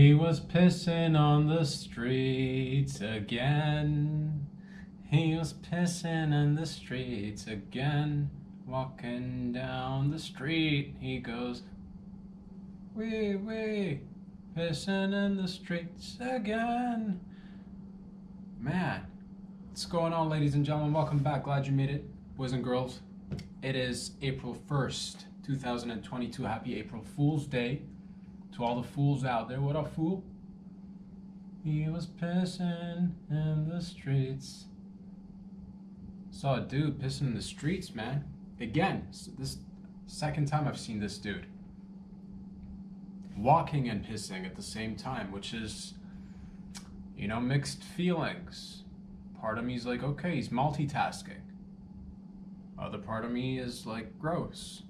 He was pissing on the streets again. He was pissing in the streets again. Walking down the street, he goes, wee wee, pissing in the streets again. Man, what's going on, ladies and gentlemen? Welcome back. Glad you made it, boys and girls. It is April 1st, 2022. Happy April Fool's Day to all the fools out there. What up, fool? He was pissing in the streets. Saw a dude pissing in the streets, man. Again, this second time I've seen this dude walking and pissing at the same time, which is, mixed feelings. Part of me is like, okay, he's multitasking. Other part of me is like, gross.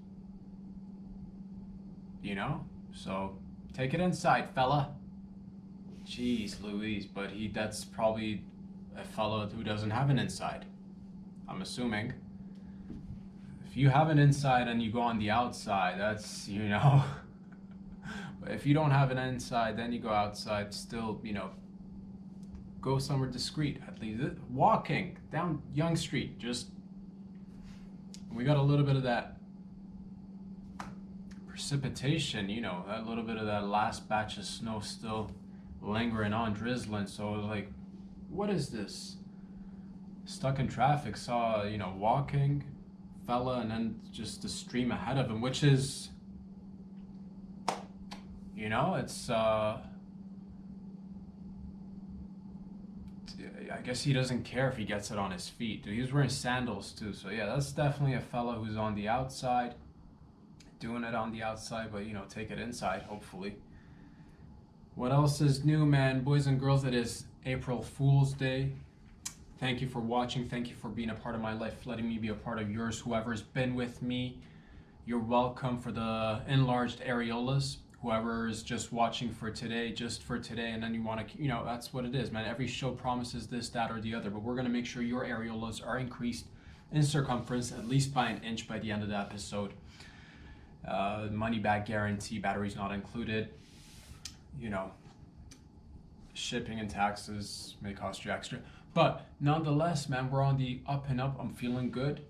So take it inside, fella. Jeez Louise, but that's probably a fella who doesn't have an inside, I'm assuming. If you have an inside and you go on the outside, that's, But if you don't have an inside, then you go outside, still, go somewhere discreet, at least. Walking down Young Street, we got a little bit of that precipitation, that little bit of that last batch of snow still lingering on, drizzling. So I was like, what is this? Stuck in traffic, saw, walking fella, and then just the stream ahead of him, which is, it's, I guess he doesn't care if he gets it on his feet. Dude, he was wearing sandals too, so yeah, that's definitely a fella who's on the outside, doing it on the outside, but take it inside, hopefully. What else is new, man? Boys and girls, it is April Fool's Day. Thank you for watching. Thank you for being a part of my life, letting me be a part of yours. Whoever's been with me, you're welcome. For the enlarged areolas, whoever is just watching for today, just for today, and then you want to, that's what it is, man. Every show promises this, that, or the other, but we're going to make sure your areolas are increased in circumference at least by an inch by the end of the episode. Money back guarantee, batteries not included. Shipping and taxes may cost you extra. But nonetheless, man, we're on the up and up. I'm feeling good.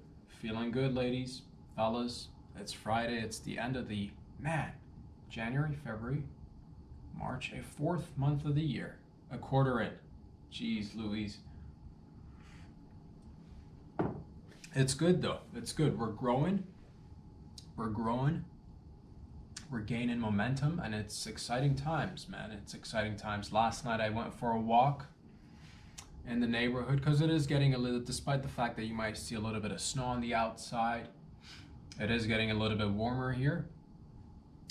Feeling good, ladies, fellas. It's Friday. It's the end of the, January, February, March, a fourth month of the year. A quarter in. Jeez Louise. It's good, though. It's good. We're growing. We're gaining momentum, and it's exciting times, man. It's exciting times. Last night I went for a walk in the neighborhood because it is getting a little, despite the fact that you might see a little bit of snow on the outside, it is getting a little bit warmer here.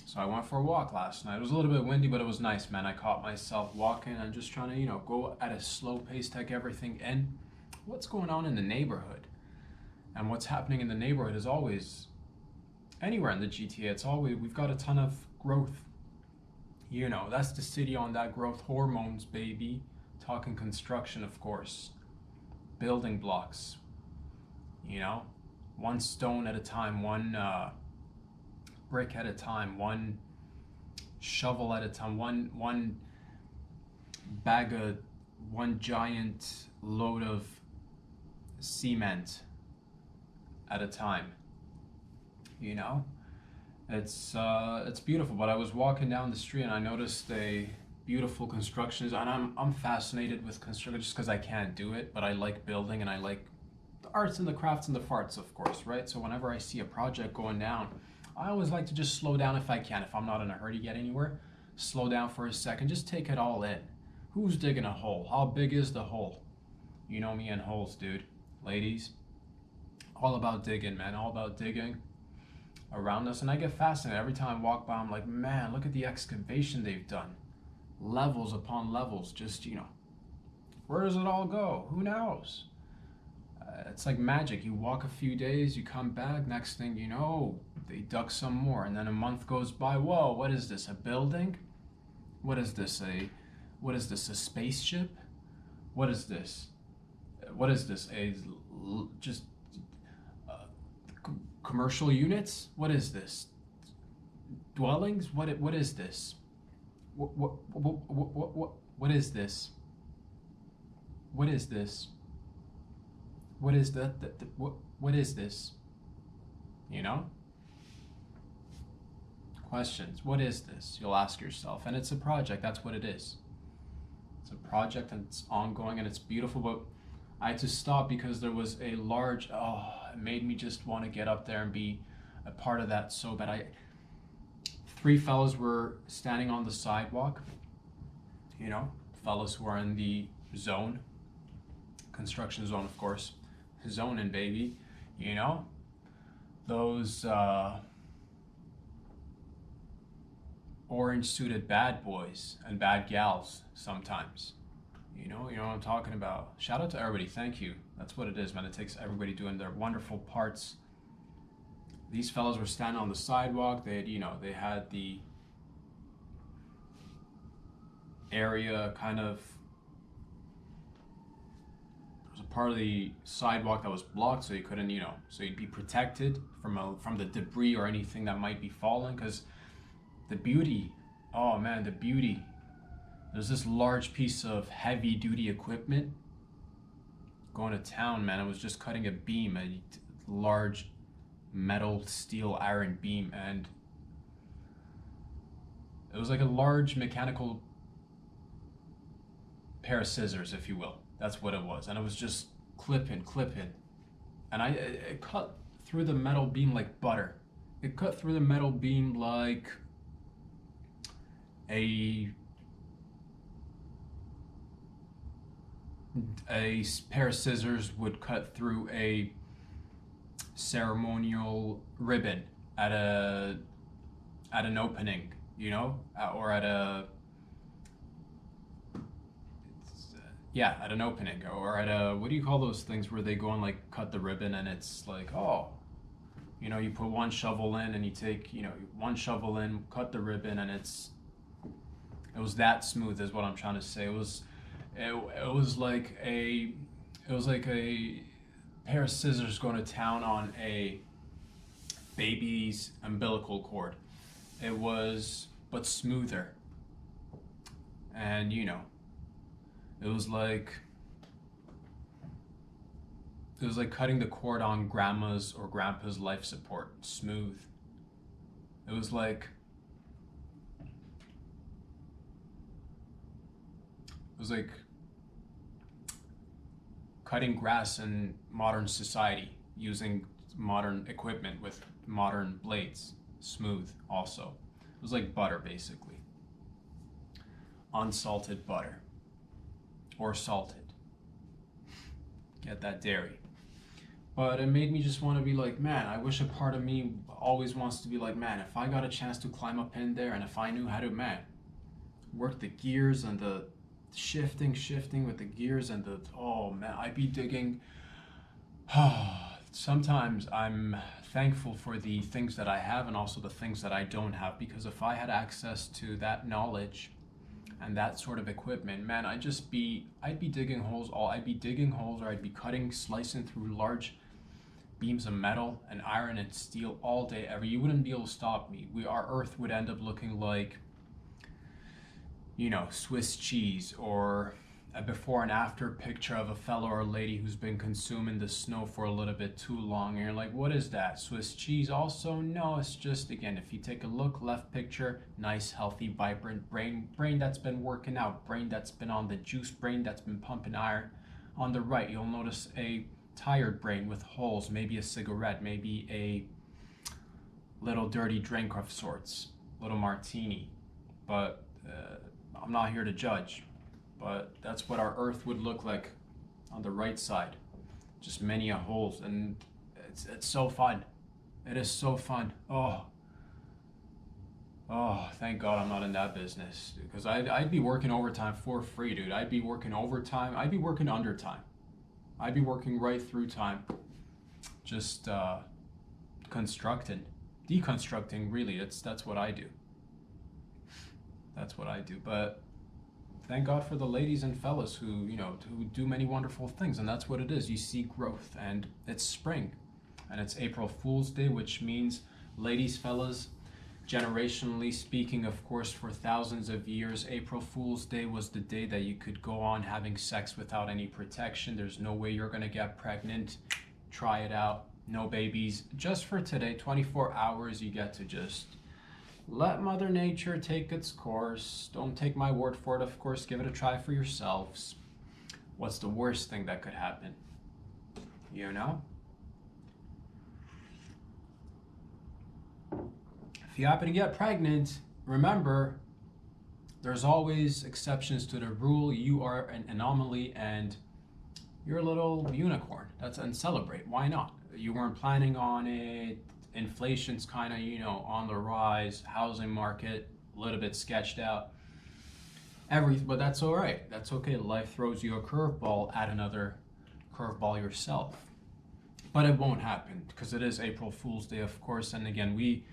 So I went for a walk last night. It was a little bit windy, but it was nice, man. I caught myself walking and just trying to, go at a slow pace, take everything in. What's going on in the neighborhood? And what's happening in the neighborhood is always, anywhere in the GTA, it's always, we've got a ton of growth. That's the city on that growth hormones, baby. Talking construction, of course. Building blocks. One stone at a time, one brick at a time, one shovel at a time, one giant load of cement at a time. It's beautiful. But I was walking down the street and I noticed a beautiful construction, and I'm fascinated with construction just because I can't do it, but I like building and I like the arts and the crafts and the farts, of course, right? So whenever I see a project going down, I always like to just slow down if I can. If I'm not in a hurry to get anywhere, slow down for a second, just take it all in. Who's digging a hole? How big is the hole? You know me and holes, dude. Ladies, all about digging, man. All about digging around us. And I get fascinated every time I walk by. I'm like, man, look at the excavation they've done. Levels upon levels, just, where does it all go? Who knows? It's like magic. You walk a few days, you come back, next thing you know, they dug some more, and then a month goes by. Whoa, what is this? A building? What is this? A spaceship? What is this? Just commercial units? What is this? Dwellings? What is this? what is this? What is this? What is what is this? You know? Questions. What is this? You'll ask yourself. And it's a project. That's what it is. It's a project and it's ongoing and it's beautiful. But I had to stop because there was a large, it made me just want to get up there and be a part of that so bad. Three fellows were standing on the sidewalk, you know, fellows who are in the zone, construction zone, of course, zoning, baby, you know, those orange suited bad boys and bad gals sometimes. You know what I'm talking about. Shout out to everybody. Thank you. That's what it is, man. It takes everybody doing their wonderful parts. These fellas were standing on the sidewalk. They had, they had the area kind of, there was a part of the sidewalk that was blocked, so you couldn't, so you'd be protected from the debris or anything that might be falling. Because the beauty, oh man, the beauty. There's this large piece of heavy duty equipment going to town, man. I was just cutting a beam, a large metal, steel, iron beam, and it was like a large mechanical pair of scissors, if you will. That's what it was. And it was just clipping. And it cut through the metal beam like butter. It cut through the metal beam like a pair of scissors would cut through a ceremonial ribbon at an opening, or at an opening, or at a, what do you call those things where they go and like cut the ribbon and it's like, you put one shovel in and you take, one shovel in, cut the ribbon, and it was that smooth is what I'm trying to say. It was like a pair of scissors going to town on a baby's umbilical cord. It was, but smoother. And it was like cutting the cord on grandma's or grandpa's life support. Smooth. It was like cutting grass in modern society using modern equipment with modern blades. Smooth also. It was like butter, basically. Unsalted butter. Or salted. Get that dairy. But it made me just want to be like, man, I wish a part of me always wants to be like, man, if I got a chance to climb up in there and if I knew how to, man, work the gears and the shifting with the gears and I'd be digging. Sometimes I'm thankful for the things that I have and also the things that I don't have, because if I had access to that knowledge and that sort of equipment, man, I'd be digging holes, or I'd be slicing through large beams of metal and iron and steel all day, you wouldn't be able to stop me. Our earth would end up looking like, Swiss cheese, or a before and after picture of a fellow or lady who's been consuming the snow for a little bit too long. And you're like, what is that? Swiss cheese? Also, no, it's just, again, if you take a look, left picture, nice, healthy, vibrant brain that's been working out, brain that's been on the juice, brain that's been pumping iron. On the right, you'll notice a tired brain with holes, maybe a cigarette, maybe a little dirty drink of sorts, little martini. But I'm not here to judge, but that's what our earth would look like on the right side. Just many a holes, and it's so fun. It is so fun. Oh, thank God I'm not in that business, because I'd be working overtime for free, dude. I'd be working overtime. I'd be working undertime. I'd be working right through time. Just deconstructing, really. That's what I do. That's what I do. But thank God for the ladies and fellas who do many wonderful things, and that's what it is. You see growth, and it's spring, and it's April Fool's Day, which means, ladies, fellas, Generationally speaking, of course, for thousands of years, April Fool's Day was the day that you could go on having sex without any protection. There's no way you're gonna get pregnant. Try it out. No babies. Just for today, 24 hours, you get to just let Mother Nature take its course. Don't take my word for it, of course. Give it a try for yourselves. What's the worst thing that could happen? You know? If you happen to get pregnant, remember, there's always exceptions to the rule. You are an anomaly and you're a little unicorn. And celebrate. Why not? You weren't planning on it. Inflation's kind of, on the rise. Housing market, a little bit sketched out. But that's all right. That's okay. Life throws you a curveball, add another curveball yourself. But it won't happen because it is April Fool's Day, of course. And again,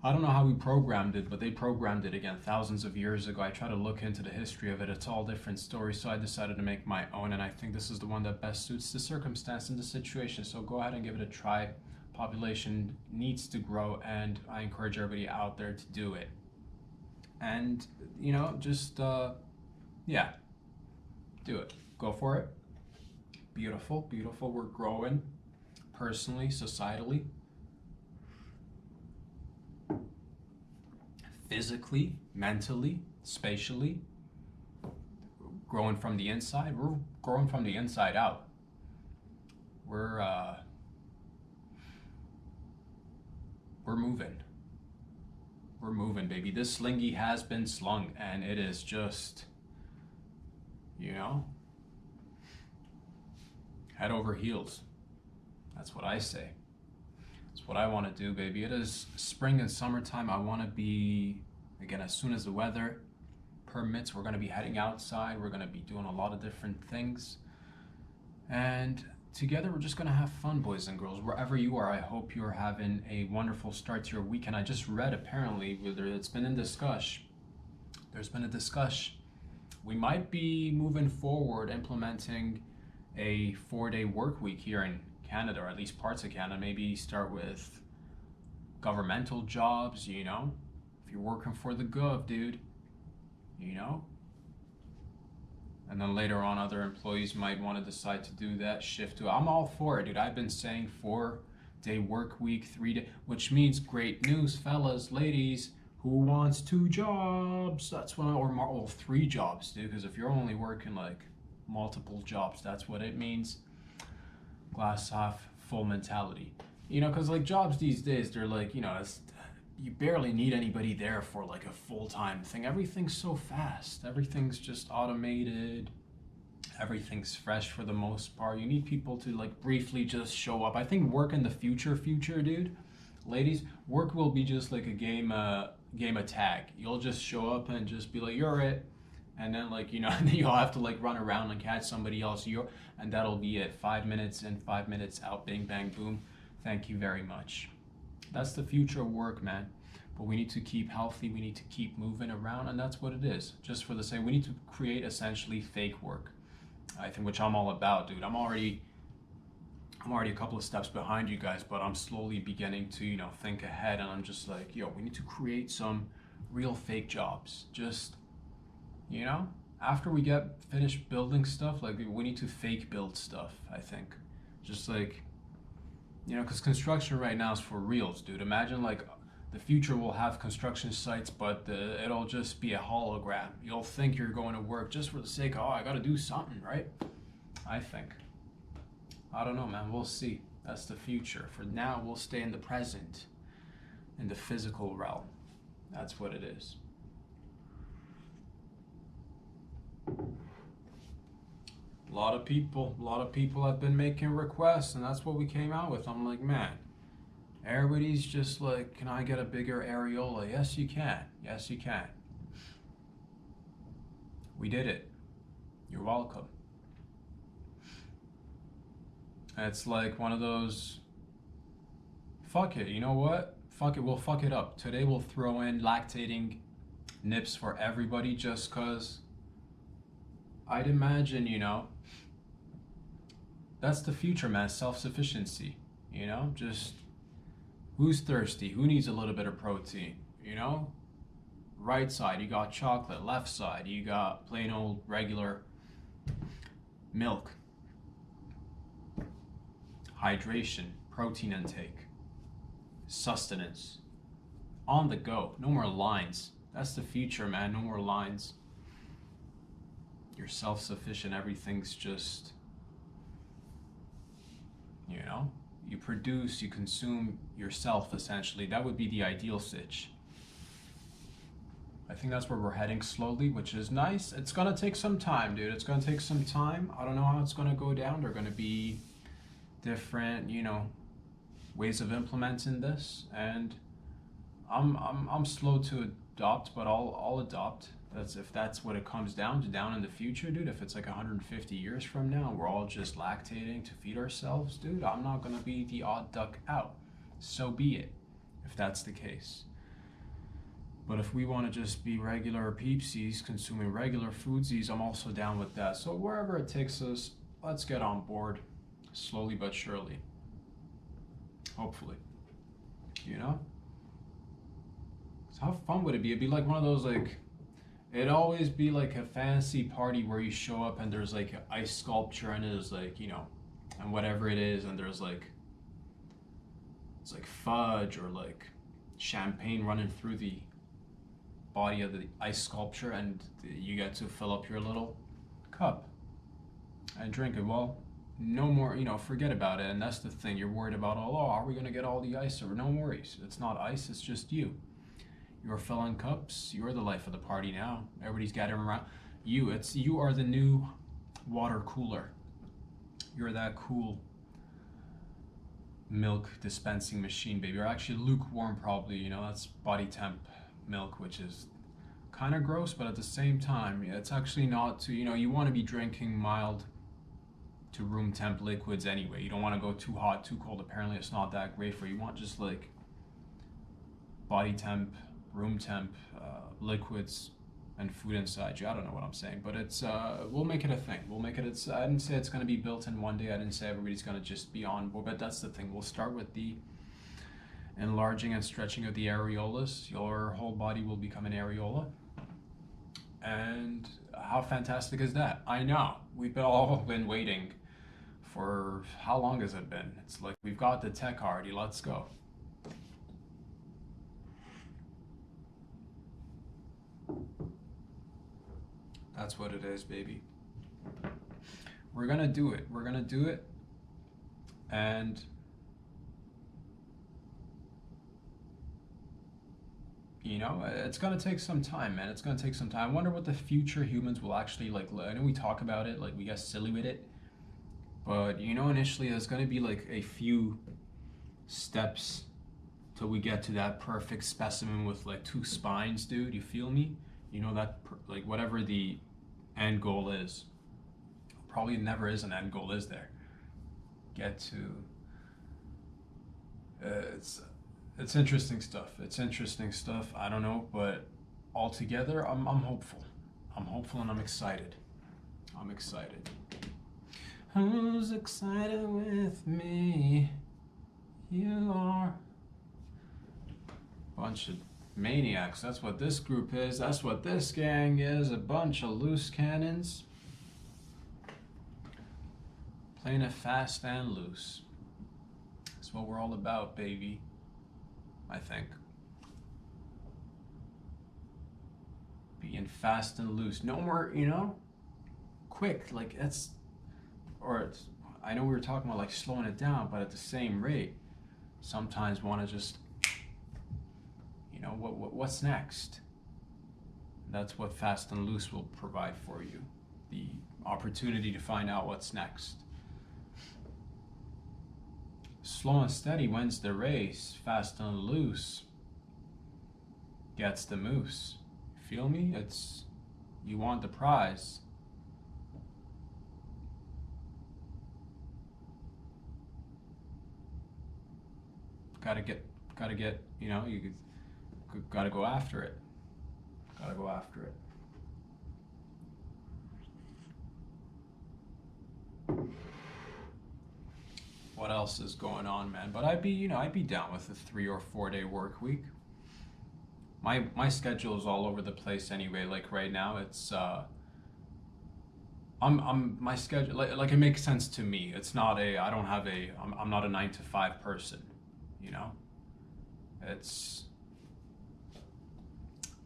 I don't know how we programmed it, but they programmed it again thousands of years ago. I try to look into the history of it. It's all different stories, so I decided to make my own, and I think this is the one that best suits the circumstance and the situation. So go ahead and give it a try. Population needs to grow, and I encourage everybody out there to do it. And, just, yeah, do it. Go for it. Beautiful, beautiful. We're growing personally, societally, physically, mentally, spatially, growing from the inside. We're growing from the inside out. We're moving. We're moving, baby. This slingy has been slung, and it is just, head over heels. That's what I say. That's what I want to do, baby. It is spring and summertime. I want to be, again, as soon as the weather permits, we're going to be heading outside. We're going to be doing a lot of different things. And together, we're just going to have fun, boys and girls. Wherever you are, I hope you're having a wonderful start to your weekend. I just read, apparently, it's been in discussion. There's been a discussion. We might be moving forward, implementing a 4-day work week here in Canada, or at least parts of Canada. Maybe start with governmental jobs, if you're working for the gov, dude, and then later on other employees might want to decide to do that shift too. I'm all for it, dude. I've been saying 4-day work week, 3-day, which means great news, fellas, ladies. Who wants 2 jobs? That's what, or 3 jobs, dude, because if you're only working like multiple jobs, that's what it means. Glass half full mentality, because like jobs these days, they're like, you barely need anybody there for like a full-time thing. Everything's so fast, everything's just automated, everything's fresh for the most part. You need people to like briefly just show up. I think work in the future, dude, ladies, work will be just like a game of tag. You'll just show up and just be like, you're it. And then and then you'll have to like run around and catch somebody else, and that'll be it. 5 minutes in, 5 minutes out, bing, bang, boom. Thank you very much. That's the future of work, man. But we need to keep healthy. We need to keep moving around, and that's what it is. Just for the sake, we need to create essentially fake work. I think, which I'm all about, dude. I'm already a couple of steps behind you guys, but I'm slowly beginning to, think ahead, and I'm just like, we need to create some real fake jobs. Just, after we get finished building stuff, like we need to fake build stuff, I think. Just like, because construction right now is for reals, dude. Imagine like the future will have construction sites, but it'll just be a hologram. You'll think you're going to work just for the sake of, I got to do something, right? I think. I don't know, man. We'll see. That's the future. For now, we'll stay in the present, in the physical realm. That's what it is. A lot of people have been making requests, and that's what we came out with. I'm like, man, everybody's just like, can I get a bigger areola? Yes, you can. Yes, you can. We did it. You're welcome. It's like one of those, fuck it, you know what? Fuck it, we'll fuck it up. Today we'll throw in lactating nips for everybody just cause I'd imagine, that's the future, man. Self-sufficiency, just Who's thirsty? Who needs a little bit of protein? You know? Right side, you got chocolate. Left side, you got plain old regular milk. Hydration, protein intake, sustenance. On the go. No more lines. That's the future, man. No more lines. You're self-sufficient. Everything's just, you know, you produce, you consume yourself, essentially. That would be the ideal sitch. I think that's where we're heading slowly, which is nice. It's gonna take some time, dude. It's gonna take some time. I don't know how it's gonna go down. There are gonna be different, you know, ways of implementing this, and I'm slow to adopt, but I'll adopt. That's if that's what it comes down to down in the future, dude. If it's like 150 years from now, we're all just lactating to feed ourselves, dude. I'm not gonna be the odd duck out. So be it, if that's the case. But if we want to just be regular peepsies, consuming regular foodsies, I'm also down with that. So wherever it takes us, let's get on board, slowly but surely. Hopefully, you know. So how fun would it be? It'd be like one of those like, it'd always be like a fancy party where you show up and there's like an ice sculpture and there's like, you know, and whatever it is, and there's like, it's like fudge or like champagne running through the body of the ice sculpture, and you get to fill up your little cup and drink it. Well, no more, you know, forget about it. And that's the thing, you're worried about, oh, are we gonna get all the ice? Or no worries, it's not ice, it's just you. You're filling cups, you're the life of the party now. Everybody's gathering around you. You are the new water cooler. You're that cool milk dispensing machine, baby. You're actually lukewarm, probably, you know, that's body temp milk, which is kind of gross, but at the same time, it's actually not too, you know, you want to be drinking mild to room temp liquids anyway. You don't want to go too hot, too cold. Apparently it's not that great for you. You want just like body temp, room temp liquids and food inside you. I don't know what I'm saying, but it's we'll make it a thing. We'll make it. I didn't say it's going to be built in one day. I didn't say everybody's going to just be on board, but that's the thing. We'll start with the enlarging and stretching of the areolas. Your whole body will become an areola. And how fantastic is that? I know. We've all been waiting for, how long has it been? It's like, we've got the tech already, let's go. That's what it is, baby. We're gonna do it. We're gonna do it. And you know, it's gonna take some time, man. It's gonna take some time. I wonder what the future humans will actually like. I know we talk about it, like we get silly with it, but you know, initially there's gonna be like a few steps till we get to that perfect specimen with like 2 spines, dude. You feel me? You know, that like whatever the end goal is, probably never is an end goal, is there? Get to it's interesting stuff. It's interesting stuff. I don't know, but altogether, I'm hopeful. I'm hopeful and I'm excited. I'm excited. Who's excited with me? You are. Bunch of maniacs. That's what this group is. That's what this gang is. A bunch of loose cannons. Playing it fast and loose. That's what we're all about, baby. I think. Being fast and loose. No more, you know, quick. Like it's, or it's, I know we were talking about like slowing it down, but at the same rate, sometimes want to just, you know, what's next? That's what fast and loose will provide for you. The opportunity to find out what's next. Slow and steady wins the race. Fast and loose gets the moose. Feel me? It's, you want the prize. Gotta get, you know, you gotta go after it. Gotta go after it. what else is going on, man. But I'd be down with a 3 or 4 day work week. My schedule is all over the place anyway. Like right now, it's I'm my schedule like it makes sense to me. It's not a I don't have a I'm not a 9 to 5 person, you know. It's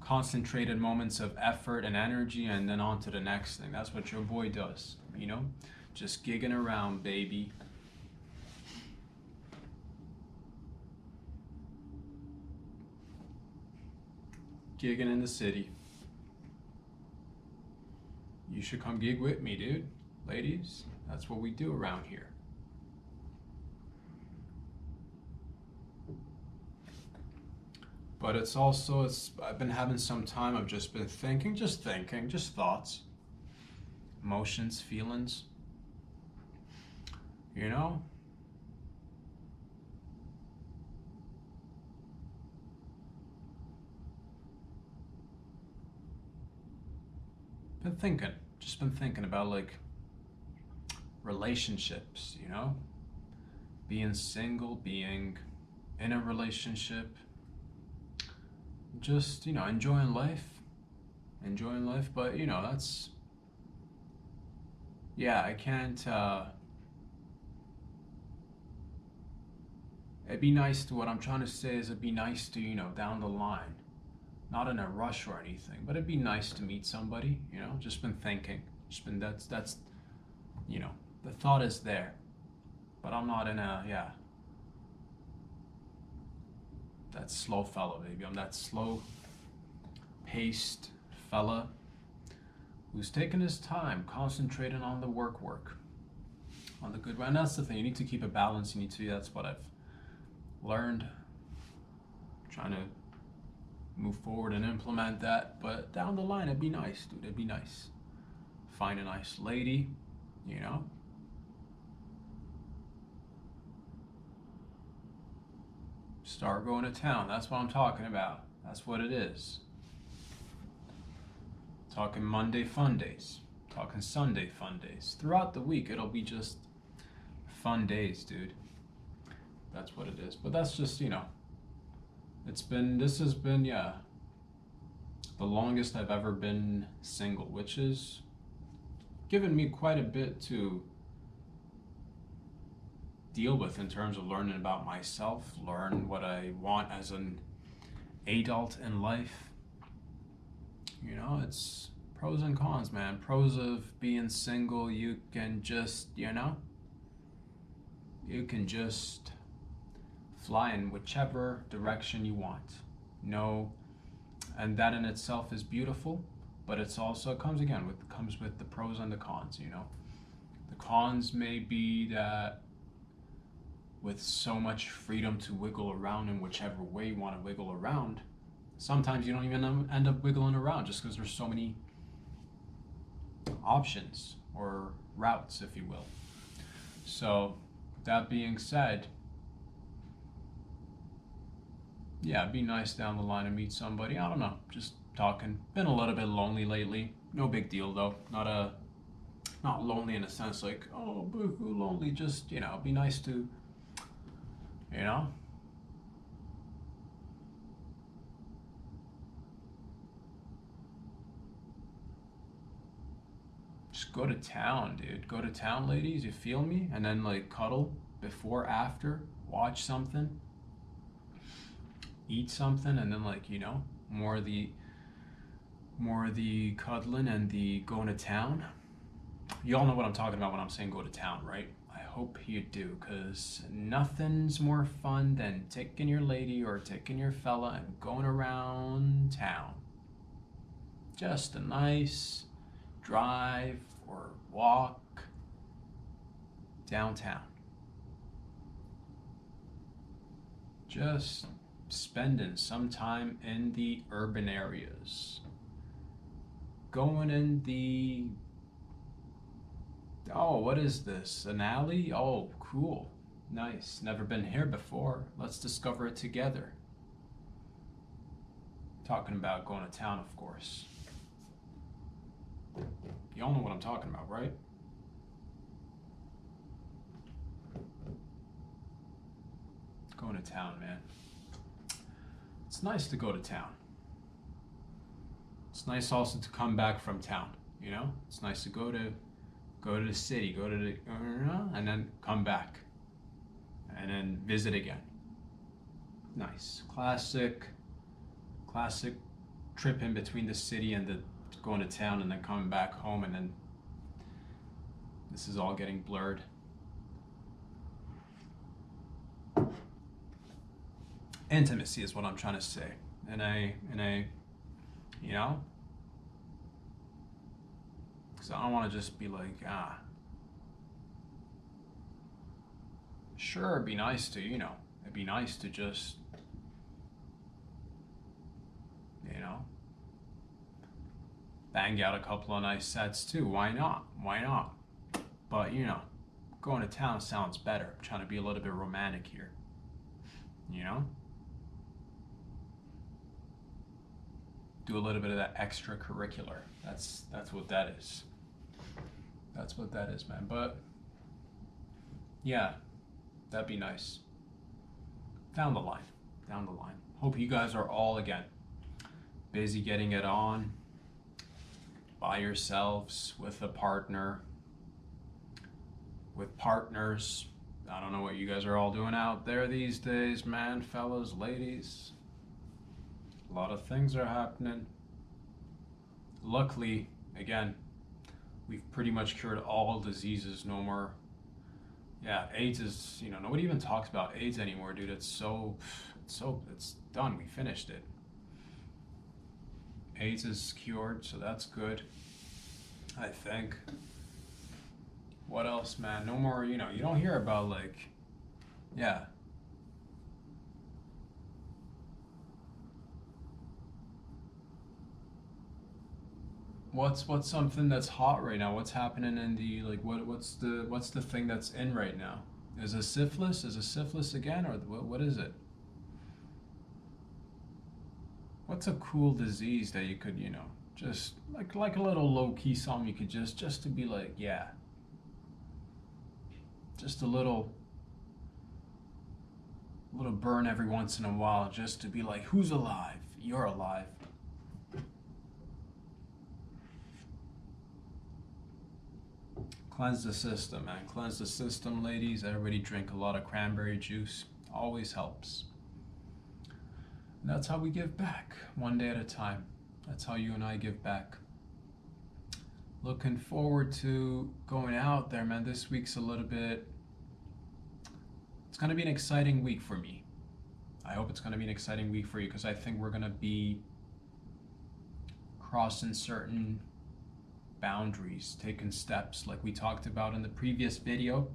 concentrated moments of effort and energy, and then on to the next thing. That's what your boy does, you know, just gigging around, baby. Gigging in the city. You should come gig with me, dude. Ladies, that's what we do around here. But it's also, I've been having some time. I've just been thinking, just thoughts, emotions, feelings, you know? Just been thinking about like relationships, you know? Being single, being in a relationship, just, you know, enjoying life, but you know, yeah, I can't, it'd be nice to, what I'm trying to say is it'd be nice to, you know, down the line, not in a rush or anything, but it'd be nice to meet somebody, you know, just been thinking, that's, you know, the thought is there, but I'm not in a, yeah, that slow fella, baby. I'm that slow paced fella who's taking his time, concentrating on the work, on the good one. And that's the thing, you need to keep a balance. You need to, that's what I've learned, trying to move forward and implement that. But down the line, it'd be nice, dude. It'd be nice. Find a nice lady, you know. Start going to town. That's what I'm talking about. That's what it is. Talking Monday fun days. Talking Sunday fun days. Throughout the week, it'll be just fun days, dude. That's what it is. But that's just, you know, this has been, yeah, the longest I've ever been single, which is given me quite a bit to deal with in terms of learning about myself, learn what I want as an adult in life. You know, it's pros and cons, man. Pros of being single, you can just, you know, you can just fly in whichever direction you want. No, and that in itself is beautiful, but it's also, it comes with the pros and the cons, you know. The cons may be that with so much freedom to wiggle around in whichever way you want to wiggle around, sometimes you don't even end up wiggling around just because there's so many options or routes, if you will. So, that being said, yeah, it'd be nice down the line to meet somebody. I don't know, just talking. Been a little bit lonely lately. No big deal though. Not lonely in a sense like, oh, boo-hoo, lonely. Just, you know, it'd be nice to, you know, just go to town, dude. Go to town, ladies. You feel me? And then like cuddle before, after, watch something, eat something, and then like, you know, more of the cuddling and the going to town. You all know what I'm talking about when I'm saying go to town, right? I hope you do, because nothing's more fun than taking your lady or taking your fella and going around town. Just a nice drive or walk downtown. Just spending some time in the urban areas. Going in the, oh, what is this? An alley? Oh, cool. Nice. Never been here before. Let's discover it together. Talking about going to town, of course. Y'all know what I'm talking about, right? going to town, man. It's nice to go to town. It's nice also to come back from town, you know? It's nice to go to the city, go to the, and then come back. And then visit again. Nice. Classic trip in between the city and the going to town and then coming back home, and then this is all getting blurred. Intimacy is what I'm trying to say. And I you know, because I don't want to just be like, sure, it'd be nice to, you know, it'd be nice to just, you know, bang out a couple of nice sets too. Why not? Why not? But, you know, going to town sounds better. I'm trying to be a little bit romantic here, you know? Do a little bit of that extracurricular. That's what that is. That's what that is, man. But yeah, that'd be nice. Down the line. Hope you guys are all, again, busy getting it on by yourselves, with a partner, with partners. I don't know what you guys are all doing out there these days, man, fellas, ladies. A lot of things are happening. Luckily, again, we've pretty much cured all diseases. No more. Yeah, AIDS is, you know, nobody even talks about AIDS anymore, dude. It's done. We finished it. AIDS is cured, so that's good, I think. What else, man? No more, you know, you don't hear about, like, yeah. What's something that's hot right now? What's happening in the, like, what's the thing that's in right now? Is it syphilis? Is it syphilis again, or what is it? What's a cool disease that you could, you know, just like a little low key something you could just to be like, yeah, just a little burn every once in a while, just to be like, who's alive? You're alive. Cleanse the system, man. Cleanse the system, ladies. Everybody drink a lot of cranberry juice. Always helps. And that's how we give back, one day at a time. That's how you and I give back. Looking forward to going out there, man. This week's a little bit, it's going to be an exciting week for me. I hope it's going to be an exciting week for you, because I think we're going to be crossing certain boundaries, taking steps like we talked about in the previous video.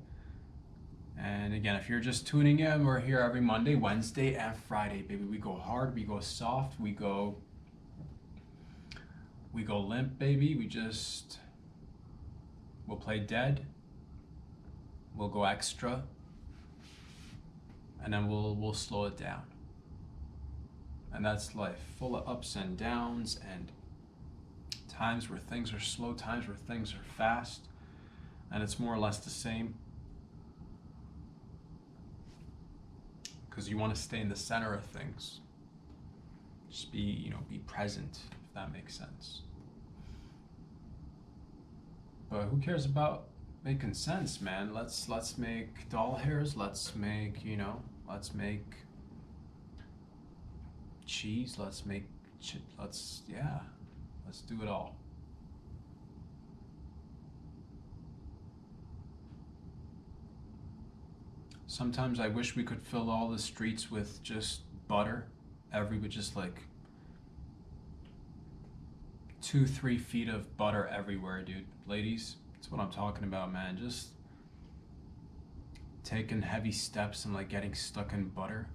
And again, if you're just tuning in, we're here every Monday, Wednesday, and Friday, baby. We go hard, we go soft, we go limp, baby. We'll play dead, we'll go extra, and then we'll slow it down. And that's life, full of ups and downs, and times where things are slow, times where things are fast, and it's more or less the same. Because you want to stay in the center of things. Just be present, if that makes sense. But who cares about making sense, man? Let's make doll hairs. Let's make cheese. Let's do it all. Sometimes I wish we could fill all the streets with just butter, with just like 2-3 feet of butter everywhere, dude. Ladies, that's what I'm talking about, man. Just taking heavy steps and like getting stuck in butter.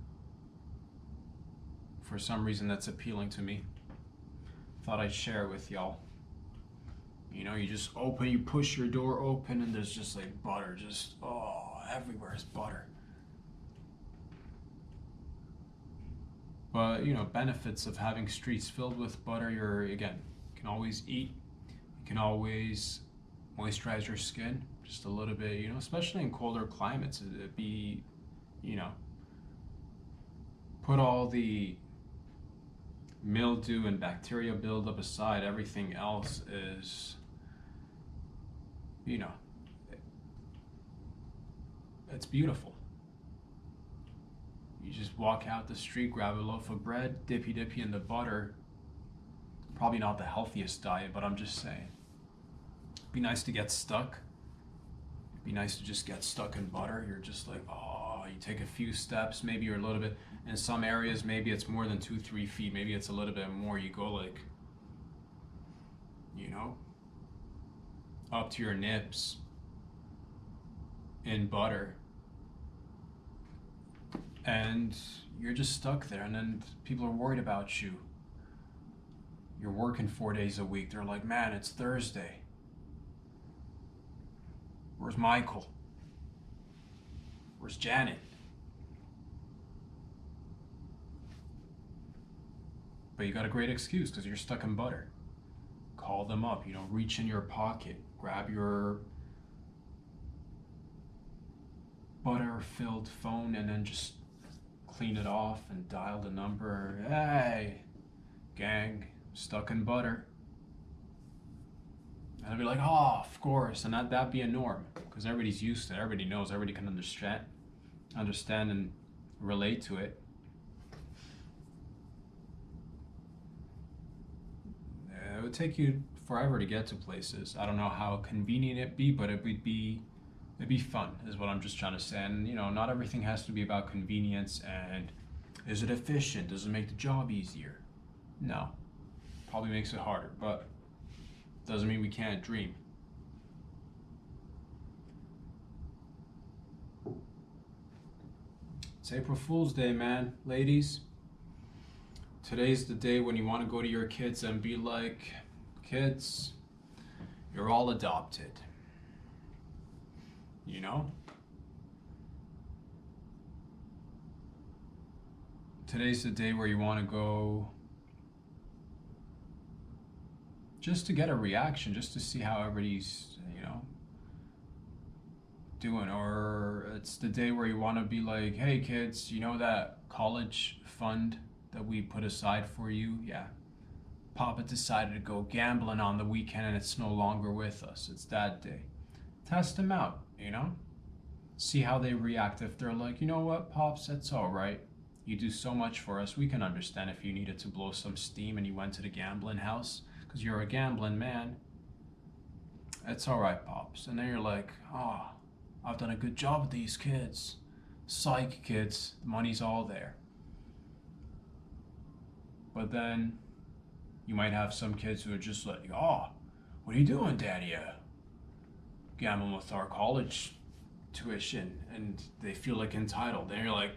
For some reason, that's appealing to me. Thought I'd share it with y'all. You know, you push your door open, and there's just like butter, just, everywhere is butter. But, you know, benefits of having streets filled with butter, you can always eat. You can always moisturize your skin just a little bit, you know, especially in colder climates. It'd be, you know, put all the mildew and bacteria buildup aside, everything else is, you know, it's beautiful. You just walk out the street, grab a loaf of bread, dippy in the butter. Probably not the healthiest diet, but I'm just saying. It'd be nice to get stuck. It'd be nice to just get stuck in butter. You're just like, oh, you take a few steps, maybe you're a little bit, in some areas, maybe it's more than 2-3 feet, maybe it's a little bit more. You go like, you know, up to your nips in butter. And you're just stuck there, and then people are worried about you. You're working 4 days a week. They're like, man, it's Thursday. Where's Michael? Where's Janet? But you got a great excuse because you're stuck in butter. Call them up, you know, reach in your pocket, grab your butter-filled phone and then just clean it off and dial the number. Hey, gang, stuck in butter. And I'd be like, oh, of course, and that'd be a norm because everybody's used to it. Everybody knows. Everybody can understand and relate to it. It would take you forever to get to places. I don't know how convenient it'd be, but it'd be fun, is what I'm just trying to say. And you know, not everything has to be about convenience. And is it efficient? Does it make the job easier? No, probably makes it harder, but doesn't mean we can't dream. It's April Fool's Day, man, ladies. Today's the day when you want to go to your kids and be like, kids, you're all adopted. You know? Today's the day where you want to go just to get a reaction, just to see how everybody's, you know, doing. Or it's the day where you want to be like, hey kids, you know that college fund that we put aside for you? Yeah. Papa decided to go gambling on the weekend and it's no longer with us. It's that day. Test them out, you know? See how they react. If they're like, you know what, Pops, that's all right. You do so much for us. We can understand if you needed to blow some steam and you went to the gambling house because you're a gambling man. It's all right, Pops. And then you're like, oh, I've done a good job with these kids. Psych, kids. The money's all there. But then you might have some kids who are just like, oh, what are you doing, Daddy? Gambling with our college tuition, and they feel like entitled. Then you're like,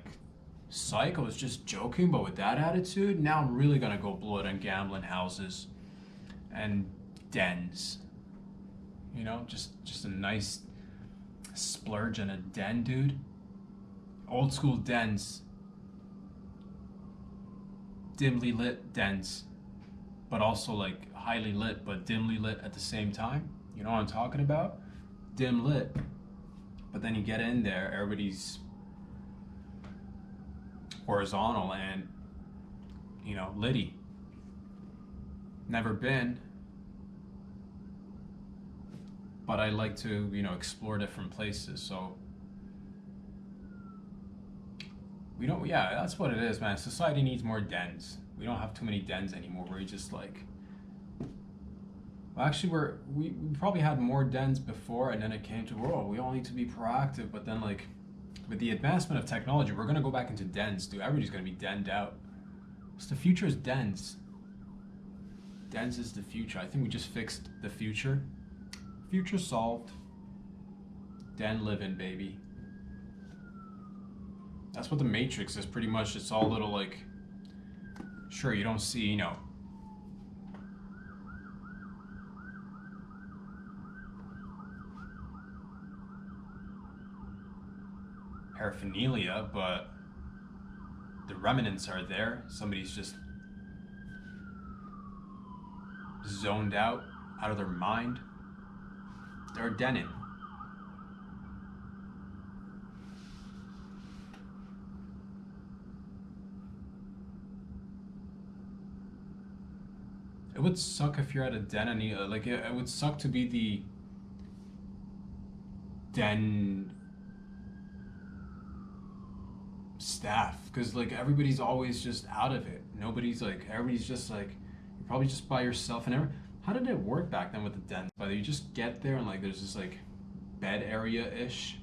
psych, I was just joking, but with that attitude, now I'm really gonna go blow it on gambling houses and dens. You know, just a nice splurge in a den, dude. Old school dens. Dimly lit dens, but also like highly lit but dimly lit at the same time. You know what I'm talking about? Dim lit, but then you get in there, everybody's horizontal and, you know, litty. Never been, but I like to, you know, explore different places. So we don't, yeah, that's what it is, man. Society needs more dens. We don't have too many dens anymore where you just like, well, actually we probably had more dens before, and then it came to, whoa, we all need to be proactive. But then like with the advancement of technology, we're gonna go back into dens, dude. Everybody's gonna be denned out. So the future is dens. Dens is the future. I think we just fixed the future. Future solved. Den living, baby. That's what the Matrix is pretty much. It's all little like, sure, you don't see, you know, paraphernalia, but the remnants are there. Somebody's just zoned out of their mind. They're denning. It would suck if you're at a den and like it would suck to be the den staff because like everybody's always just out of it. Everybody's just like you're probably just by yourself and how did it work back then with the dens? Whether you just get there and like there's this like bed area ish,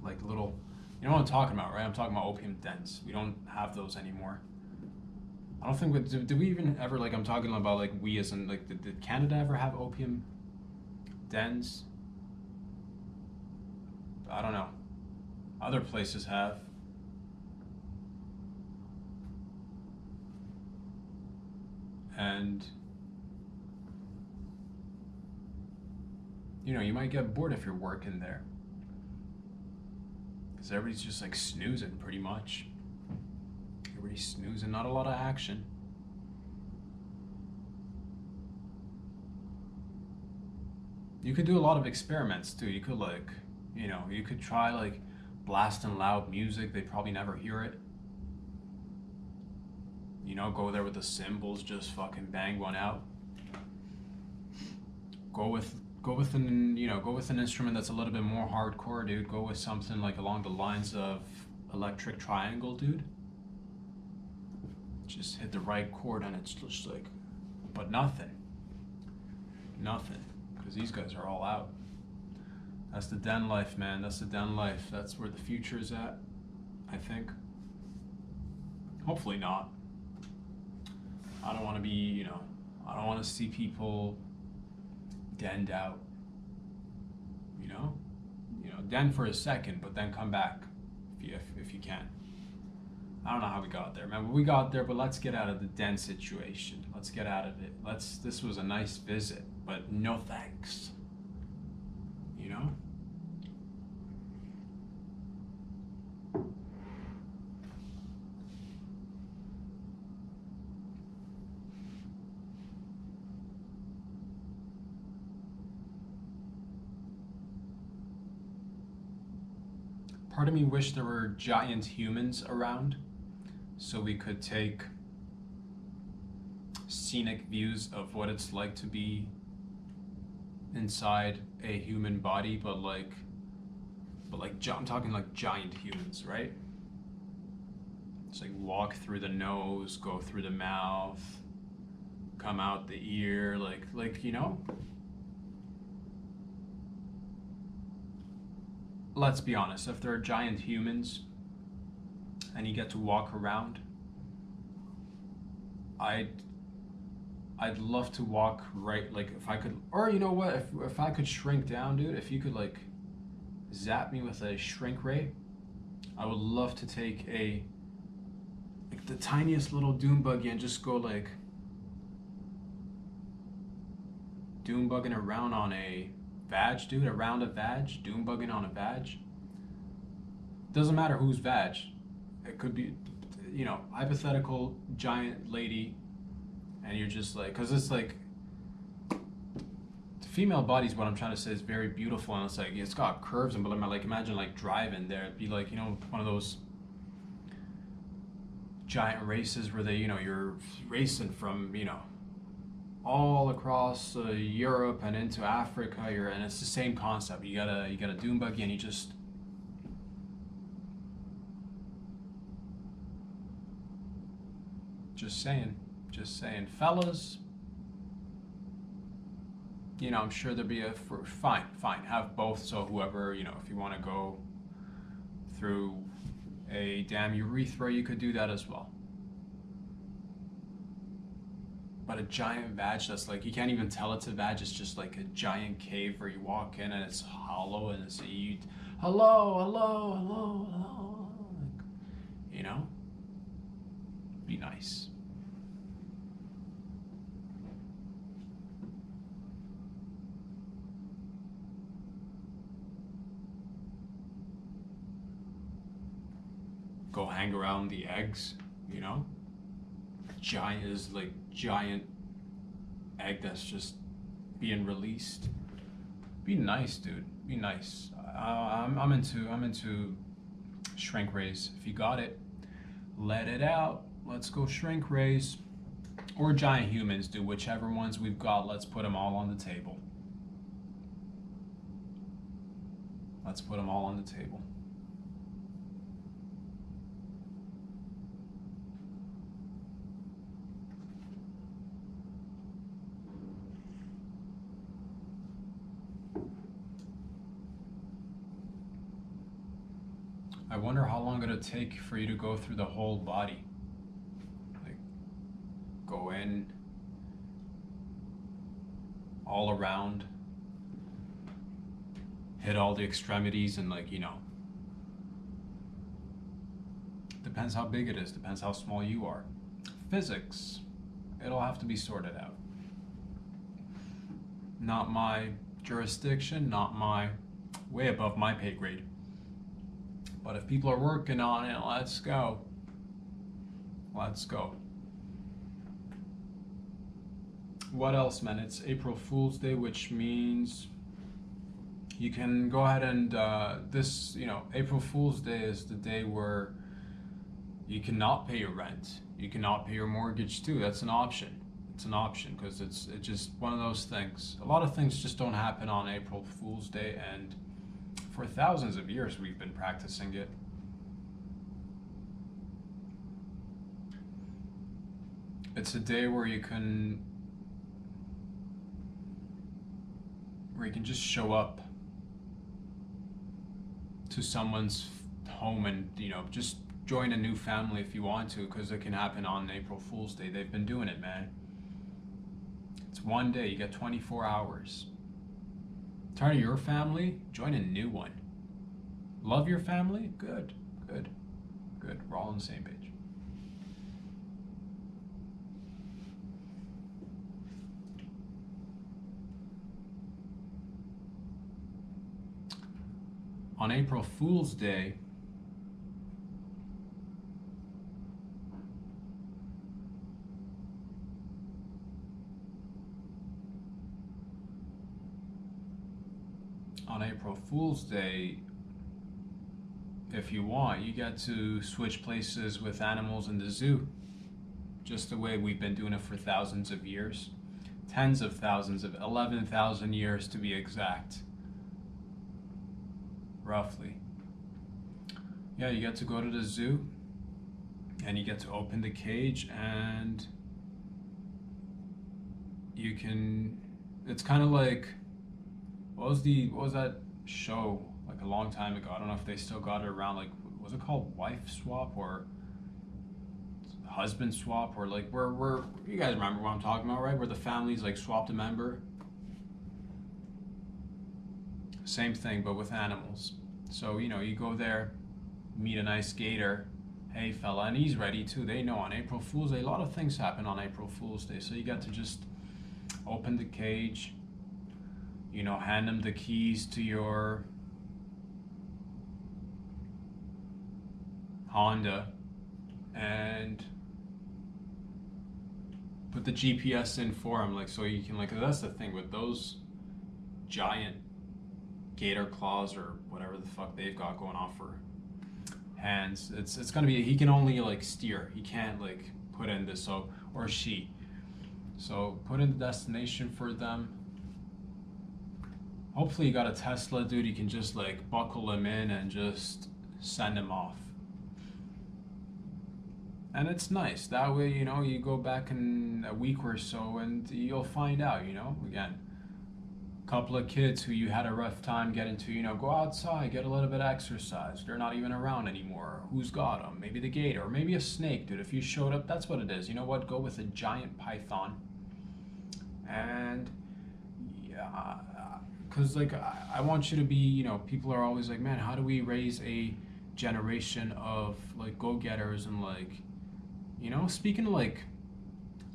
like little, you know what I'm talking about, right? I'm talking about opium dens. We don't have those anymore. I don't think did we even ever like I'm talking about like we as in like did Canada ever have opium dens? I don't know. Other places have. And you know, you might get bored if you're working there. Because everybody's just like snoozing pretty much. Everybody's snoozing, not a lot of action. You could do a lot of experiments too. You could like, you know, you could try like blasting loud music. They'd probably never hear it. You know, go there with the cymbals, just fucking bang one out. Go with an instrument that's a little bit more hardcore, dude. Go with something like along the lines of Electric Triangle, dude. Just hit the right chord and it's just like, but nothing, because these guys are all out. That's the den life, man. That's the den life. That's where the future is at, I think. Hopefully not. I don't want to be, you know, I don't want to see people denned out. You know, den for a second, but then come back if you can. I don't know how we got there, man. But we got there, but let's get out of the den situation. Let's get out of it. This was a nice visit, but no thanks. You know? Part of me wished there were giant humans around so we could take scenic views of what it's like to be inside a human body, but I'm talking like giant humans, right? It's like walk through the nose, go through the mouth, come out the ear, like you know? Let's be honest, if there are giant humans and you get to walk around, I'd love to walk right, like if I could, or you know what, if I could shrink down, dude, if you could like zap me with a shrink ray, I would love to take like the tiniest little dune buggy and just go like dune bugging around on a vag, dude, around a vag, dune bugging on a vag. Doesn't matter whose vag. It could be, you know, hypothetical giant lady, and you're just like, because it's like, the female body's what I'm trying to say is very beautiful, and it's like, it's got curves, and but like imagine like driving there, it'd be like, you know, one of those giant races where they, you know, you're racing from, you know, all across Europe and into Africa, and it's the same concept. You got a dune buggy, and you just saying, fellas. You know, I'm sure there'd be fine, have both. So whoever, you know, if you want to go through a damn urethra, you could do that as well. But a giant vag that's like, you can't even tell it's a vag, it's just like a giant cave where you walk in and it's hollow and it's hello, like, you know? Be nice. Go hang around the eggs, you know? Giant egg that's just being released. Be nice, dude. Be nice. I'm into shrink rays. If you got it, let it out. Let's go shrink rays. or giant humans, do whichever ones we've got. Let's put them all on the table. Let's put them all on the table. I wonder how long it'll take for you to go through the whole body. Like, go in, all around, hit all the extremities, and like, depends how big it is, depends how small you are. Physics, it'll have to be sorted out. Not my jurisdiction, not my, way above my pay grade. But if people are working on it, let's go. Let's go. What else, man? It's April Fool's Day, which means you can go ahead and April Fool's Day is the day where you cannot pay your rent. You cannot pay your mortgage too. That's an option. It's an option because it's just one of those things. A lot of things just don't happen on April Fool's Day, and for thousands of years we've been practicing it. It's a day where you can just show up to someone's home and just join a new family if you want to, because it can happen on April Fool's Day. They've been doing it, man. It's one day, you get 24 hours. Tired of your family? Join a new one. Love your family? Good, good, good. We're all on the same page. On April Fool's Day, if you want, you get to switch places with animals in the zoo, just the way we've been doing it for thousands of years. Tens of thousands of 11,000 years to be exact. Roughly. Yeah, you get to go to the zoo and you get to open the cage, and you can, it's kind of like, what was that show like a long time ago? I don't know if they still got it around. Like, was it called Wife Swap or Husband Swap, or like where you guys remember what I'm talking about, right? Where the families like swapped a member. Same thing, but with animals. So, you go there, meet a nice gator. Hey, fella, and he's ready too. They know on April Fool's Day, a lot of things happen on April Fool's Day. So you got to just open the cage, hand them the keys to your Honda, and put the GPS in for them. Like, so you can, like, that's the thing with those giant gator claws or whatever the fuck they've got going on for hands, it's gonna be, he can only like steer, he can't like put in this, so, or she, so put in the destination for them. Hopefully you got a Tesla, dude. You can just like buckle him in and just send him off, and it's nice that way. You go back in a week or so and you'll find out, again, couple of kids who you had a rough time getting to, go outside, get a little bit of exercise. They're not even around anymore. Who's got them? Maybe the gator, or maybe a snake, dude. If you showed up, that's what it is. You know what? Go with a giant python. And yeah, because like I want you to be, people are always like, man, how do we raise a generation of like go-getters and like, speaking of like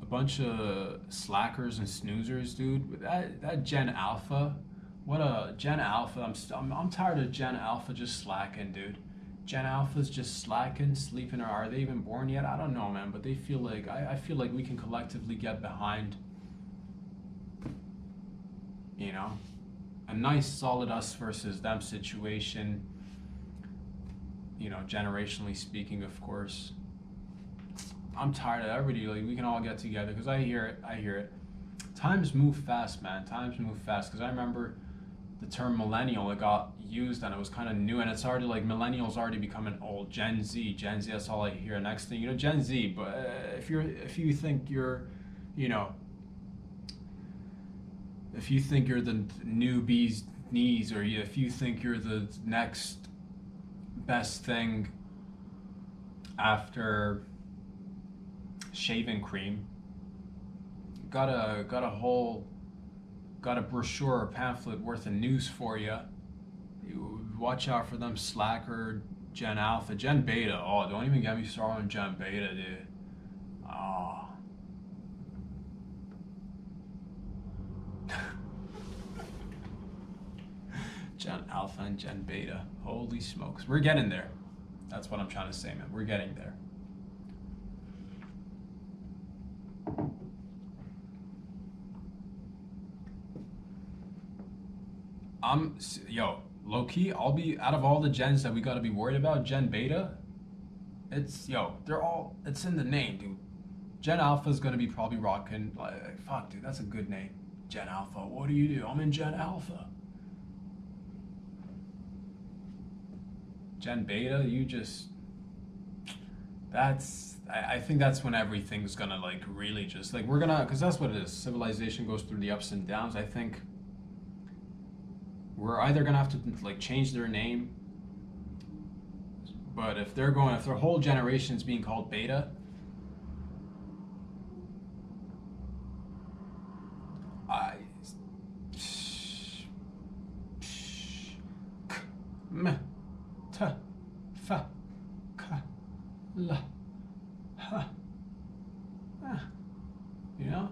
a bunch of slackers and snoozers, dude. That Gen Alpha, what a Gen Alpha. I'm tired of Gen Alpha just slacking, dude. Gen Alpha's just slacking, sleeping, or are they even born yet? I don't know, man. But they feel like I feel like we can collectively get behind, a nice solid us versus them situation. Generationally speaking, of course. I'm tired of everybody. Like, we can all get together because I hear it. I hear it. Times move fast, man. Times move fast. Because I remember the term millennial, it got used and it was kind of new, and it's already like millennials already becoming old. Gen Z, Gen Z. That's all I hear. Next thing you know, Gen Z. But if you think you're, you know, if you think you're the new bee's knees, or if you think you're the next best thing after shaving cream, got a brochure or pamphlet worth of news for you. You watch out for them slacker Gen Alpha, Gen Beta. Oh, don't even get me started on Gen Beta, dude. Oh. Gen Alpha and Gen Beta. Holy smokes. We're getting there. That's what I'm trying to say, man. We're getting there. Yo, low key, I'll be out of all the gens that we gotta be worried about, Gen Beta, it's in the name, dude. Gen Alpha is gonna be probably rocking, like, fuck, dude, that's a good name. Gen Alpha, what do you do? I'm in Gen Alpha. Gen Beta, I think that's when everything's gonna, like, really just, like, because that's what it is. Civilization goes through the ups and downs. I think we're either gonna have to, like, change their name, but if their whole generation's being called Beta, I m t f k l h, you know.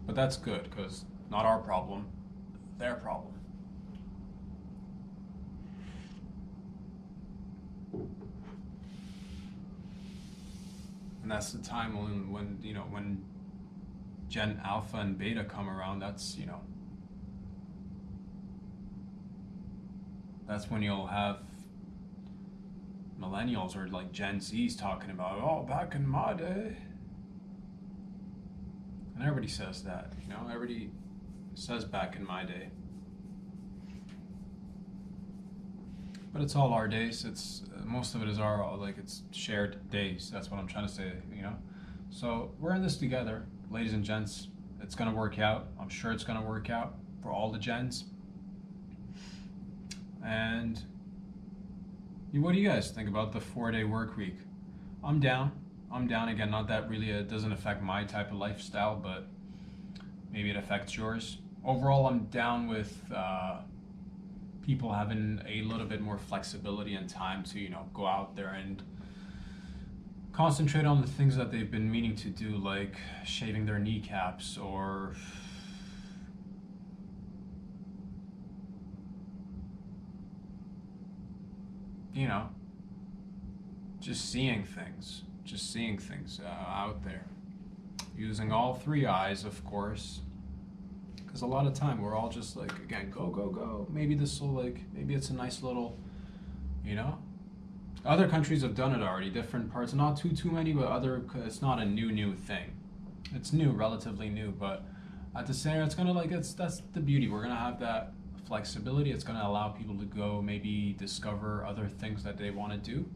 But that's good, because not our problem, their problem. And that's the time when Gen Alpha and Beta come around. That's that's when you'll have millennials or like Gen Z's talking about, oh, back in my day. And everybody says that, everybody says back in my day. But it's all our days. It's most of it is it's shared days. That's what I'm trying to say, So we're in this together, ladies and gents. It's gonna work out. I'm sure it's gonna work out for all the gens. And what do you guys think about the 4-day work week? I'm down. Again, not that really it doesn't affect my type of lifestyle, but maybe it affects yours. Overall, I'm down with people having a little bit more flexibility and time to, go out there and concentrate on the things that they've been meaning to do, like shaving their kneecaps or just seeing things out there, using all three eyes, of course, because a lot of time we're all just like, again, go. Maybe maybe it's a nice little, other countries have done it already, different parts, not too many, but it's not a new thing. It's relatively new, but at the same time, that's the beauty. We're gonna have that flexibility. It's gonna allow people to go maybe discover other things that they want to do,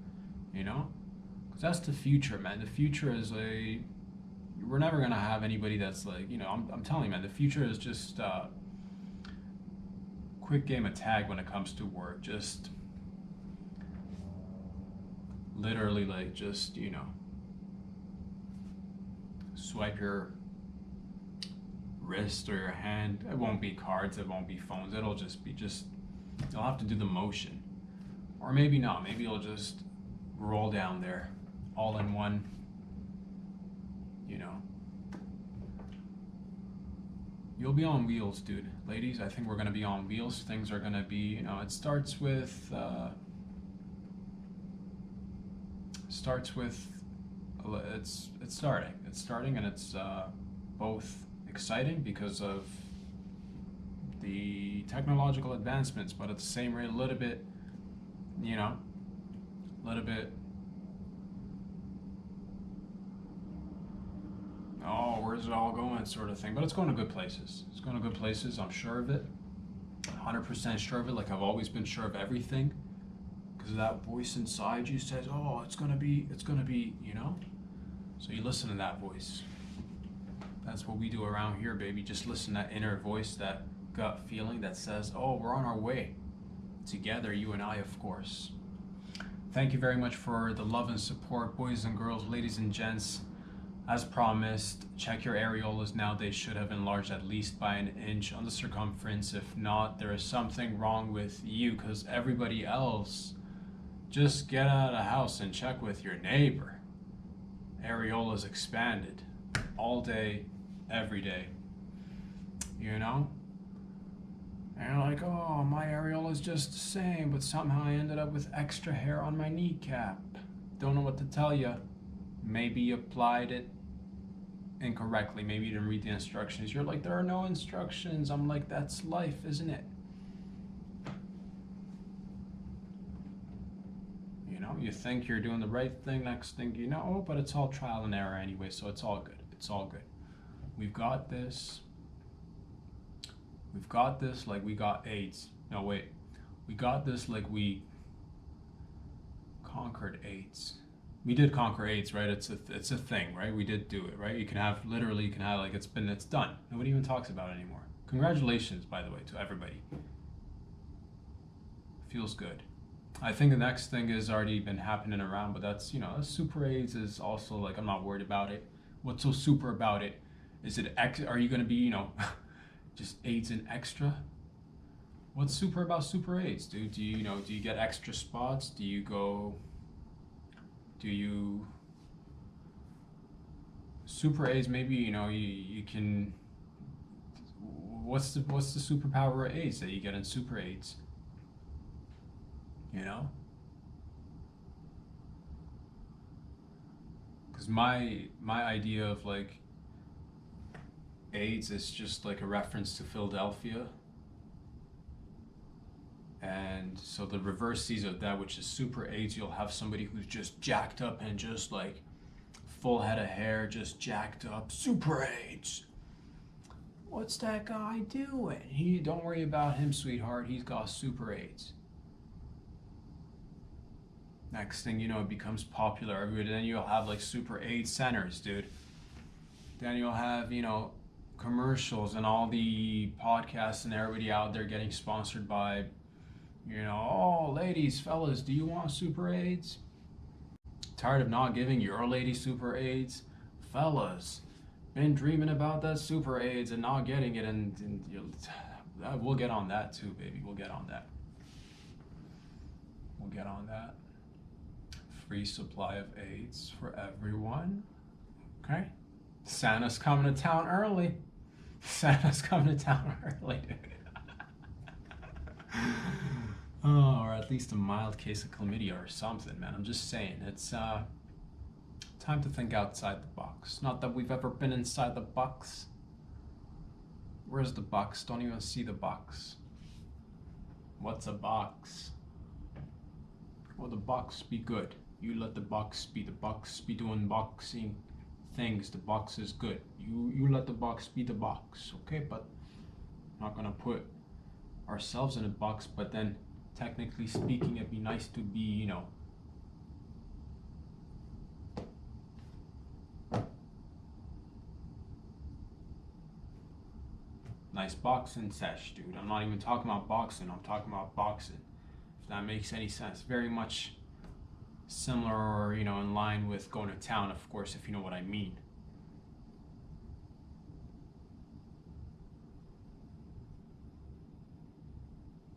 because that's the future, man. The future is we're never gonna have anybody that's like, I'm telling you, man, the future is just quick game of tag when it comes to work. Just literally swipe your wrist or your hand. It won't be cards, it won't be phones, it'll just be you'll have to do the motion, or maybe not, maybe you'll just roll down there all in one, you'll be on wheels, dude. Ladies, I think we're gonna be on wheels. Things are gonna be, it starts with it's starting, and it's both exciting because of the technological advancements, but at the same rate, a little bit oh, where's it all going, sort of thing. But it's going to good places. It's going to good places. I'm sure of it. 100% sure of it. Like I've always been sure of everything. Because that voice inside you says, oh, it's going to be, you know? So you listen to that voice. That's what we do around here, baby. Just listen to that inner voice, that gut feeling that says, oh, we're on our way. Together, you and I, of course. Thank you very much for the love and support, boys and girls, ladies and gents. As promised, check your areolas now. They should have enlarged at least by an inch on the circumference. If not, there is something wrong with you, because everybody else, just get out of the house and check with your neighbor. Areolas expanded all day, every day. You know? And you're like, oh, my areola is just the same, but somehow I ended up with extra hair on my kneecap. Don't know what to tell you. Maybe you applied it incorrectly. Maybe you didn't read the instructions. You're like, there are no instructions. I'm like, that's life, isn't it? You know, you think you're doing the right thing, next thing you know, but it's all trial and error anyway, so it's all good. It's all good. We've got this. We've got this like we got AIDS. No, wait. We got this like we conquered AIDS. We did conquer AIDS, right? It's a thing, right? We did do it, right? You can have like it's done. Nobody even talks about it anymore. Congratulations, by the way, to everybody. Feels good. I think the next thing has already been happening around, but that's, you know, super AIDS is also like, I'm not worried about it. What's so super about it? Is it are you going to be, you know, just AIDS and extra? What's super about super AIDS, dude? Do you get extra spots? Do you super AIDS? Maybe, you know, you can. What's the superpower of AIDS that you get in super AIDS? You know? Because my idea of like AIDS is just like a reference to Philadelphia. And so the reverses of that, which is super AIDS, you'll have somebody who's just jacked up and just like full head of hair, just jacked up, super AIDS. What's that guy doing? Don't worry about him, sweetheart. He's got super AIDS. Next thing you know, it becomes popular everywhere. Then you'll have like super AIDS centers, dude. Then you'll have, you know, commercials and all the podcasts and everybody out there getting sponsored by, you know, oh, ladies, fellas, do you want super AIDS? Tired of not giving your lady super AIDS? Fellas, been dreaming about that super AIDS and not getting it, and we'll get on that too, baby. We'll get on that. We'll get on that. Free supply of AIDS for everyone. Okay? Santa's coming to town early. Santa's coming to town early. Oh, or at least a mild case of chlamydia or something, man. I'm just saying, it's time to think outside the box. Not that we've ever been inside the box. Where's the box? Don't even see the box. What's a box? Well, the box be good. You let the box be doing boxing things. The box is good. You let the box be the box, okay? But I'm not gonna put ourselves in a box, but then technically speaking, it'd be nice to be, you know, nice boxing sesh, dude. I'm not even talking about boxing. I'm talking about boxing. If that makes any sense. Very much similar, or, you know, in line with going to town, of course, if you know what I mean.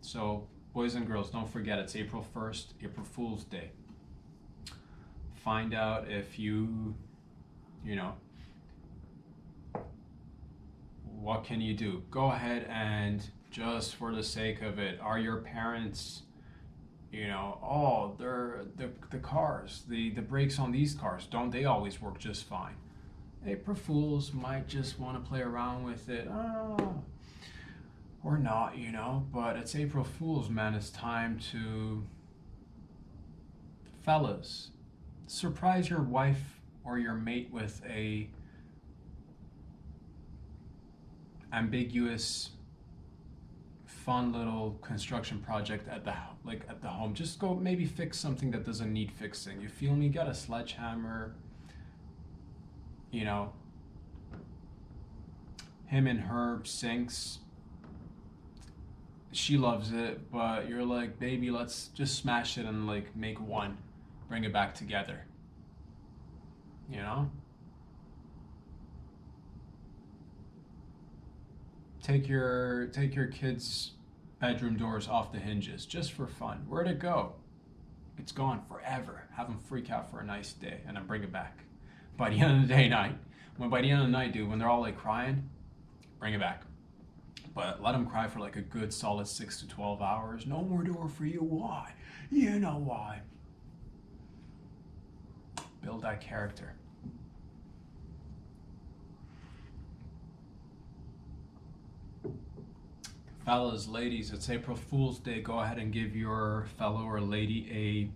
So, boys and girls, don't forget, it's April 1st, April Fool's Day. Find out if you know, what can you do? Go ahead and, just for the sake of it, are your parents, you know, oh, the cars, the brakes on these cars, don't they always work just fine? April Fools might just want to play around with it. Oh, or not, you know, but it's April Fool's, man. It's time to, fellas, surprise your wife or your mate with a ambiguous, fun little construction project at the home. Just go maybe fix something that doesn't need fixing. You feel me? Get a sledgehammer. You know, him and her sinks. She loves it, but you're like, baby, let's just smash it and like make one, bring it back together. You know? Take your kids' bedroom doors off the hinges just for fun. Where'd it go? It's gone forever. Have them freak out for a nice day and then bring it back. By the end of the day, by the end of the night, dude, when they're all like crying, bring it back. But let them cry for like a good solid 6 to 12 hours. No more door for you. Why? You know why. Build that character. Fellas, ladies, it's April Fool's Day. Go ahead and give your fellow or lady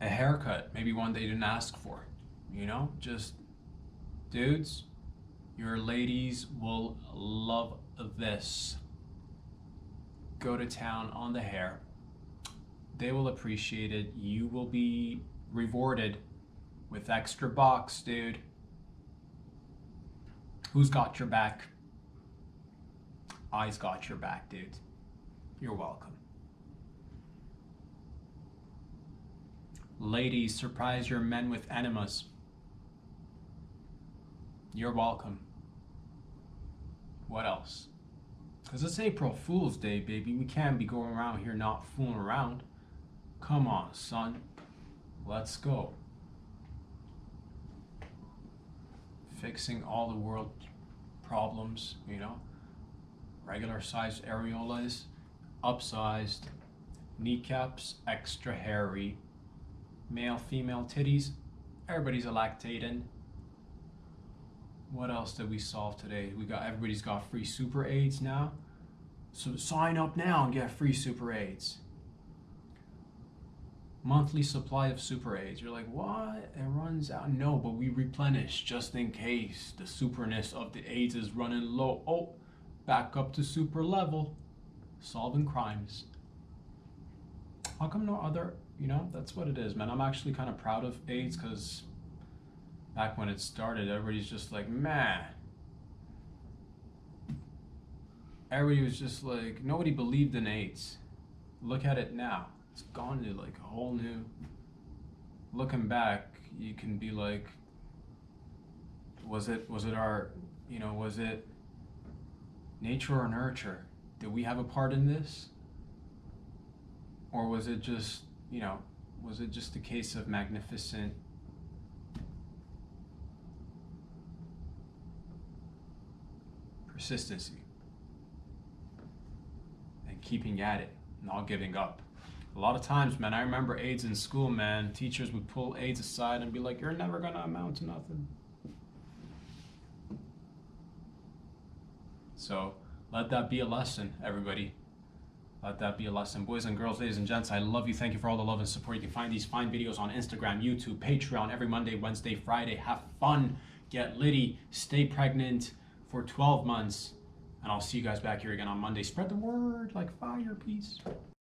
a haircut. Maybe one they didn't ask for. You know, just dudes, your ladies will love this. Go to town on the hair. They will appreciate it. You will be rewarded with extra bucks, dude. Who's got your back? I's got your back, dude. You're welcome. Ladies, surprise your men with enemas. You're welcome. What else? Because it's April Fool's Day, baby. We can't be going around here not fooling around. Come on, son. Let's go. Fixing all the world problems, you know. Regular sized areolas, upsized, kneecaps, extra hairy, male, female titties, everybody's lactating. What else did we solve today? Everybody's got free super aids now. So sign up now and get free super aids. Monthly supply of super aids. You're like, what? It runs out. No, but we replenish just in case the superness of the aids is running low. Oh, back up to super level. Solving crimes. How come no other, you know, that's what it is, man. I'm actually kind of proud of AIDS because back when it started, everybody's just like, man. Everybody was just like, nobody believed in AIDS. Look at it now. It's gone to like a whole new, looking back, you can be like, was it our, you know, was it nature or nurture? Did we have a part in this? Or was it just, you know, was it just a case of magnificent persistency and keeping at it, not giving up? A lot of times, man, I remember AIDS in school, man, teachers would pull AIDS aside and be like, you're never gonna amount to nothing. So let that be a lesson, everybody. Let that be a lesson. Boys and girls, ladies and gents, I love you. Thank you for all the love and support. You can find these fine videos on Instagram, YouTube, Patreon, every Monday, Wednesday, Friday. Have fun, get litty, stay pregnant for 12 months. And I'll see you guys back here again on Monday. Spread the word like fire. Peace.